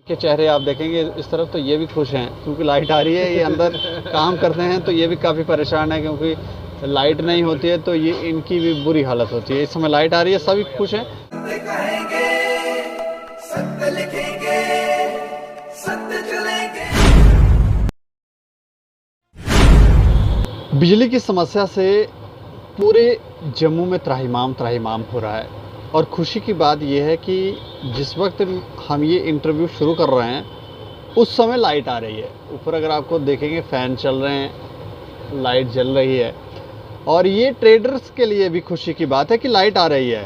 के चेहरे आप देखेंगे इस तरफ तो ये भी खुश हैं क्योंकि लाइट आ रही है। ये अंदर काम करते हैं तो ये भी काफ़ी परेशान है क्योंकि लाइट नहीं होती है तो ये इनकी भी बुरी हालत होती है। इस समय लाइट आ रही है, सभी खुश हैं। सत्य कहेंगे, सत्य लिखेंगे, सत्य चलेंगे। बिजली की समस्या से पूरे जम्मू में त्राहिमाम हो रहा है और खुशी की बात यह है कि जिस वक्त हम ये इंटरव्यू शुरू कर रहे हैं उस समय लाइट आ रही है। ऊपर अगर आपको देखेंगे फ़ैन चल रहे हैं, लाइट जल रही है और ये ट्रेडर्स के लिए भी खुशी की बात है कि लाइट आ रही है।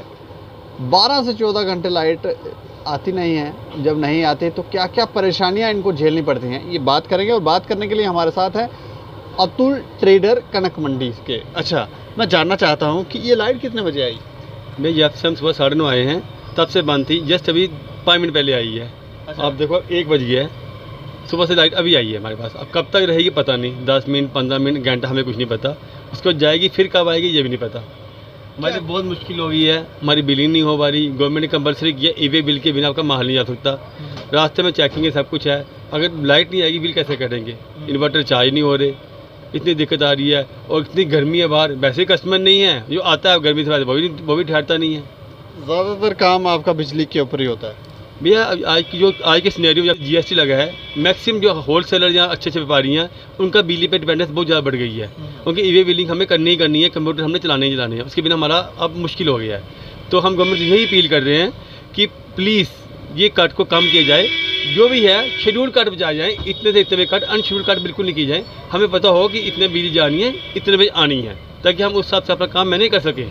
12 से 14 घंटे लाइट आती नहीं है। जब नहीं आती तो क्या क्या परेशानियां इनको झेलनी पड़ती हैं, ये बात करेंगे। और बात करने के लिए हमारे साथ है अतुल ट्रेडर कनक मंडी के। अच्छा, मैं जानना चाहता हूँ कि ये लाइट कितने बजे आई? भाई जब से हम सुबह 9:30 आए हैं तब से बंद थी, जस्ट अभी 5 मिनट पहले आई है। अच्छा। अब देखो 1 बज गया है, सुबह से लाइट अभी आई है हमारे पास। अब कब तक रहेगी पता नहीं, 10 मिनट 15 मिनट घंटा हमें कुछ नहीं पता। उसको जाएगी फिर कब आएगी ये भी नहीं पता। हमारी बहुत मुश्किल हो गई है, हमारी बिलिंग नहीं हो पा रही। गवर्नमेंट ने कंपलसरी किया ई-वे बिल के बिना आपका माल नहीं जा सकता। रास्ते में चेकिंग है, सब कुछ है। अगर लाइट नहीं आएगी बिल कैसे करेंगे? इन्वर्टर चार्ज नहीं हो रहे, इतनी दिक्कत आ रही है। और इतनी गर्मी है बाहर, वैसे कस्टमर नहीं है, जो आता है गर्मी से वो भी ठहरता नहीं है। ज़्यादातर काम आपका बिजली के ऊपर ही होता है भैया। आज के सिनेरियो में जीएसटी लगा है, मैक्सिमम जो होलसेलर या अच्छे व्यापारी हैं उनका बिजली पे डिपेंडेंस बहुत ज़्यादा बढ़ गई है। क्योंकि ई-वे बिलिंग हमें करनी ही करनी है, कंप्यूटर हमने चलाने ही चलाने हैं, उसके बिना हमारा अब मुश्किल हो गया है। तो हम गवर्नमेंट से यही अपील कर रहे हैं कि प्लीज़ ये कट को कम किया जाए। जो भी है शेड्यूल कट बजाए जाए, इतने से इतने कट, अनशेड्यूल कट बिल्कुल नहीं की जाए। हमें पता हो कि इतने बिजली जानी है, इतने बजे आनी है, ताकि हम उस हिसाब से अपना काम मैंने कर सकें।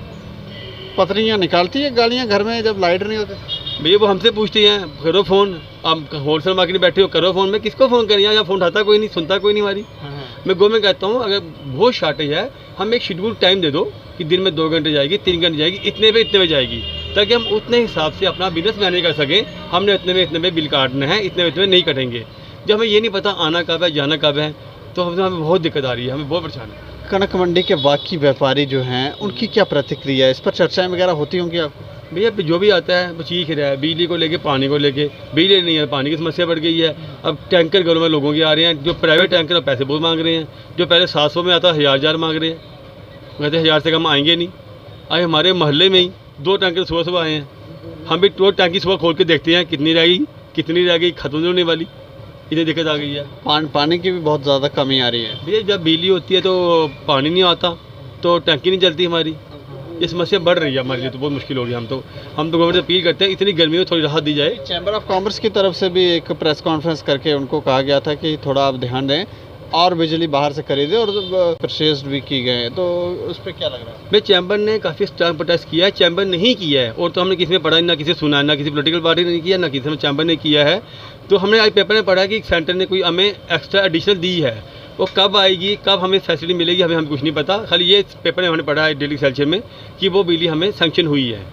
पतरियाँ निकालती है गाड़ियाँ घर में जब लाइट नहीं होती? भैया वो हमसे पूछते हैं, करो फ़ोन। आप होलसेल मार्केट में बैठे हो, करो फ़ोन। मैं किसको फ़ोन करें? यहाँ फ़ोन उठाता कोई नहीं, सुनता कोई नहीं हमारी। मैं गवर्नमेंट कहता हूँ अगर बहुत शॉर्टेज है, हम एक शेड्यूल टाइम दे दो कि दिन में 2 घंटे जाएगी, 3 घंटे जाएगी, इतने पे जाएगी, ताकि हम उतने हिसाब से अपना बिजनेस मैनेज कर सकें। हमने इतने में बिल काटना है, इतने में नहीं कटेंगे। जब हमें ये नहीं पता आना कब है जाना कब है, तो हमें बहुत दिक्कत आ रही है, हमें बहुत परेशान है। कनक मंडी के बाकी व्यापारी जो हैं उनकी क्या प्रतिक्रिया है? इस पर चर्चाएं वगैरह होती होंगी आपको? भैया जो भी आता है वो चीख रहा है, बिजली को लेके, पानी को लेके। बिजली नहीं है, पानी की समस्या बढ़ गई है। अब टैंकर घरों में लोगों के आ रहे हैं, जो प्राइवेट टैंकर पैसे बहुत मांग रहे हैं। जो पहले 700 में आता 1000 मांग रहे हैं, कहते 1000 से कम आएंगे नहीं। आज हमारे मोहल्ले में ही 2 टैंकर सुबह आए हैं। हम भी 2 टैंकी सुबह खोल के देखते हैं कितनी रह गई, खत्म नहीं होने वाली, इतनी दिक्कत आ गई है। पानी की भी बहुत ज़्यादा कमी आ रही है भैया। जब बिजली होती है तो पानी नहीं आता, तो टैंकी नहीं चलती हमारी। ये समस्या बढ़ रही है हमारे लिए, तो बहुत मुश्किल हो गई। हम तो गवर्नमेंट से अपील करते हैं इतनी गर्मी में थोड़ी राहत दी जाए। चैम्बर ऑफ कॉमर्स की तरफ से भी एक प्रेस कॉन्फ्रेंस करके उनको कहा गया था कि थोड़ा आप ध्यान दें और बिजली बाहर से खरीदें, और परचेज भी की गए, तो उस पर क्या लग रहा है? भाई चैम्बर ने काफ़ी स्ट्रांग प्रोटेस्ट किया है, चैम्बर नहीं किया है। और तो हमने किसी में पढ़ा ना किसी सुना, ना किसी पॉलिटिकल पार्टी ने किया, ना किसी में चैम्बर ने किया है। तो हमने आज पेपर में पढ़ा कि सेंटर ने कोई हमें एक्स्ट्रा एडिशनल दी है। वो कब आएगी, कब हमें फैसिलिटी मिलेगी, हमें कुछ नहीं पता। खाली ये पेपर में हमने पढ़ा है डेली सेल्सियस में कि वो बिजली हमें सैंक्शन हुई है।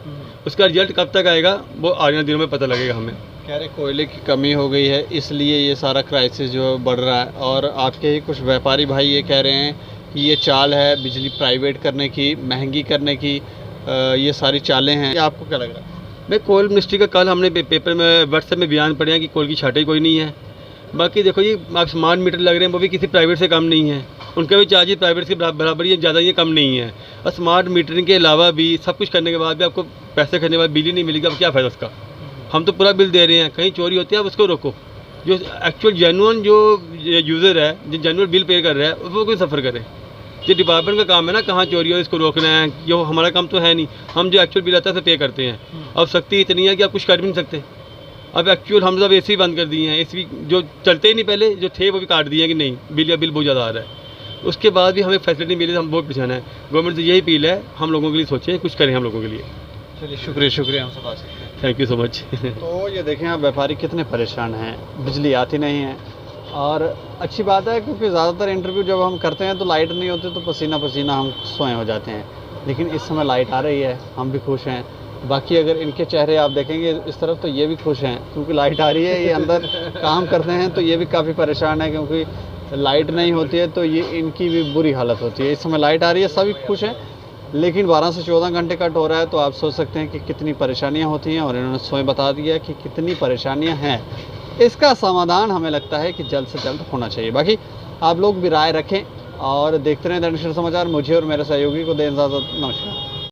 उसका रिजल्ट कब तक आएगा वो आने दिनों में पता लगेगा हमें। कह रहे कोयले की कमी हो गई है, इसलिए ये सारा क्राइसिस जो बढ़ रहा है। और आपके ही कुछ व्यापारी भाई ये कह रहे हैं कि ये चाल है बिजली प्राइवेट करने की, महंगी करने की, ये सारी चालें हैं। आपको क्या लग रहा है? मैं कोल मिनिस्ट्री का कल हमने पेपर में व्हाट्सएप में बयान पढ़े हैं कि कोल की छाटे कोई नहीं है। बाकी देखो ये आप स्मार्ट मीटर लग रहे हैं, वो भी किसी प्राइवेट से कम नहीं है। उनका भी चार्जेस प्राइवेट के बराबर ही, ज़्यादा ये कम नहीं है। और स्मार्ट मीटरिंग के अलावा भी सब कुछ करने के बाद भी आपको पैसे करने के बाद बिजली नहीं मिलेगी, अब क्या फ़ायदा उसका? हम तो पूरा बिल दे रहे हैं, कहीं चोरी होती है आप उसको रोको। जो एक्चुअल जेन्युइन जो यूज़र है, जो जेन्युइन बिल पे कर रहा है, वो कोई सफ़र करे। जो डिपार्टमेंट का काम है ना, कहाँ चोरी हो इसको रोकना है, जो हमारा काम तो है नहीं। हम जो एक्चुअल बिल आता है उसे पे करते हैं। अब सख्ती इतनी है कि आप कुछ कर भी नहीं सकते। अब एक्चुअल हम सब एसी बंद कर दिए हैं, एसी जो चलते ही नहीं, पहले जो थे वो भी काट दिए कि नहीं बिल बहुत ज़्यादा आ रहा है। उसके बाद भी हमें फैसिलिटी मिली तो हम बहुत परेशान है। गवर्नमेंट से यही अपील है, हम लोगों के लिए सोचें, कुछ करें हम लोगों के लिए। चलिए शुक्रिया हमसे बात करने के लिए। Thank you so much. तो ये देखें आप व्यापारी कितने परेशान हैं, बिजली आती नहीं है। और अच्छी बात है क्योंकि ज़्यादातर इंटरव्यू जब हम करते हैं तो लाइट नहीं होती, तो पसीना पसीना हम सोए हो जाते हैं। लेकिन इस समय लाइट आ रही है, हम भी खुश हैं। बाकी अगर इनके चेहरे आप देखेंगे इस तरफ तो ये भी खुश हैं क्योंकि लाइट आ रही है। ये अंदर काम करते हैं तो ये भी काफ़ी परेशान है क्योंकि लाइट नहीं होती है तो ये इनकी भी बुरी हालत होती है। इस समय लाइट आ रही है, सभी खुश हैं। लेकिन 12 से 14 घंटे कट हो रहा है तो आप सोच सकते हैं कि कितनी परेशानियां होती हैं। और इन्होंने स्वयं बता दिया कि कितनी परेशानियां हैं। इसका समाधान हमें लगता है कि जल्द से जल्द होना चाहिए। बाकी आप लोग भी राय रखें और देखते रहें दैनिक सवेरा समाचार। मुझे और मेरे सहयोगी को दें इजाज़त। नमस्कार।